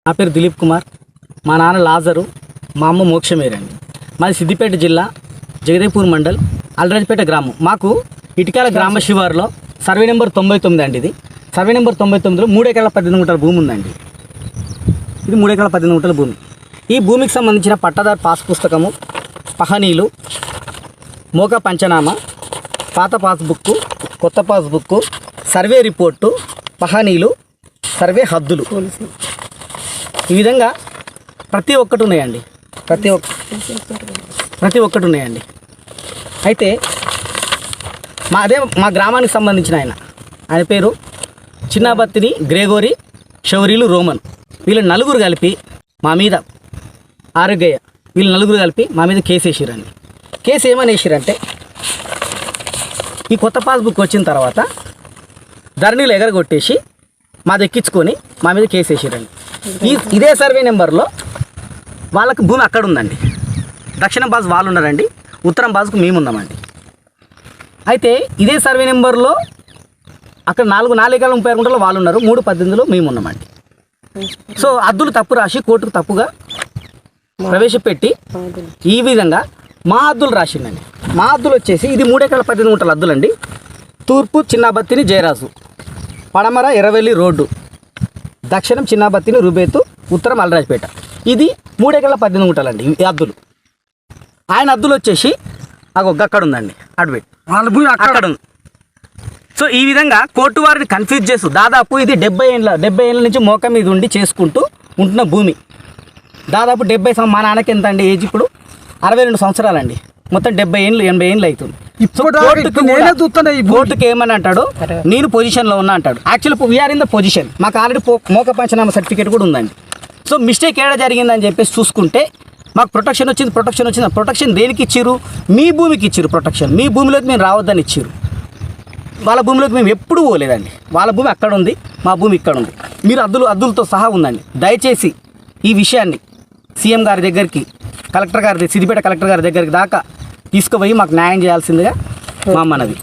నా పేరు దిలీప్ కుమార్, మా నాన్న లాజరు, మా అమ్మ మోక్షమేరండి. మాది సిద్దిపేట జిల్లా జగదేపూర్ మండల్ అల్రాజ్పేట గ్రామం. మాకు ఇటికాల గ్రామ శివారులో సర్వే నెంబర్ 99 అండి. ఇది సర్వే నెంబర్ 99లో 3 ఎకరాల 18 గుంటల భూమి ఉందండి. ఇది 3 ఎకరాల 18 గుంటల భూమి. ఈ భూమికి సంబంధించిన పట్టాదారు పాస్ పుస్తకము, పహనీలు, మోకా పంచనామా, పాత పాస్బుక్, కొత్త పాస్బుక్, సర్వే రిపోర్టు, పహనీలు, సర్వే హద్దులు, ఈ విధంగా ప్రతి ఒక్కటి ఉన్నాయండి. ప్రతి ఒక్కటి ఉన్నాయండి. అయితే మా గ్రామానికి సంబంధించిన ఆయన పేరు చిన్నబత్తిని గ్రేగోరీ షౌరీలు రోమన్. వీళ్ళు నలుగురు కలిపి మా మీద ఆరోగ్య వీళ్ళు నలుగురు కలిపి మా మీద కేసు వేసిరండి. కేసు ఏమని వేసిరంటే, ఈ కొత్త పాస్బుక్ వచ్చిన తర్వాత ధరణిలో ఎగరగొట్టేసి మాది ఎక్కించుకొని మా మీద కేసు వేసిరండి. ఇదే సర్వే నెంబర్లో వాళ్ళకి భూమి అక్కడ ఉందండి. దక్షిణ బాజు వాళ్ళు ఉన్నారండి, ఉత్తరం బాజుకు మేము ఉన్నామండి. అయితే ఇదే సర్వే నెంబర్లో అక్కడ 4 ఎకరాల 36 గుంటలు వాళ్ళు ఉన్నారు, 3/18లో మేము ఉన్నామండి. సో హద్దులు తప్పు రాసి కోర్టుకు తప్పుగా ప్రవేశపెట్టి ఈ విధంగా మా హద్దులు రాసిందండి. మా హద్దులు వచ్చేసి ఇది 3 ఎకరాల 18 గుంటల హద్దులండి. తూర్పు చిన్నబత్తిని జయరాజు, పడమర ఎర్రవెల్లి రోడ్డు, దక్షిణం చిన్నబత్తిని రుబేతు, ఉత్తరం అల్రాజ్పేట. ఇది 3 ఎకరాల 18 గుంటలండి ఈ హద్దులు. ఆయన హద్దులు వచ్చేసి అక్కడ ఉందండి, అడ్వేట్ వాళ్ళ భూమి అక్కడ ఉంది. సో ఈ విధంగా కోర్టు వారిని కన్ఫ్యూజ్ చేస్తూ దాదాపు ఇది 70 ఏళ్ళ నుంచి మోక మీద ఉండి చేసుకుంటూ ఉంటున్న భూమి. దాదాపు 70 మా నాన్నకి ఎంత అండి ఏజ్ ఇప్పుడు 62 సంవత్సరాలండి. మొత్తం 70 ఏళ్ళు 80 ఏళ్ళు అవుతుంది. కోర్టుకి ఏమని అంటాడు, నేను పొజిషన్లో ఉన్నా అంటాడు. Actually we are in the position, మాకు ఆల్రెడీ మోక పంచనామా సర్టిఫికేట్ కూడా ఉందండి. సో మిస్టేక్ ఏడా జరిగిందని చెప్పేసి చూసుకుంటే మాకు ప్రొటెక్షన్ వచ్చింది. ప్రొటెక్షన్ దేనికి ఇచ్చారు? మీ భూమికి ఇచ్చారు ప్రొటెక్షన్. మీ భూమిలోకి మేము రావద్దని ఇచ్చారు. వాళ్ళ భూమిలోకి మేము ఎప్పుడూ పోలేదండి. వాళ్ళ భూమి అక్కడ ఉంది, మా భూమి ఇక్కడ ఉంది. మీరు హద్దులతో సహా ఉందండి. దయచేసి ఈ విషయాన్ని సీఎం గారి దగ్గరికి, సిద్దిపేట కలెక్టర్ గారి దగ్గరికి దాకా తీసుకుపోయి మాకు న్యాయం చేయాల్సిందిగా మా మనవి.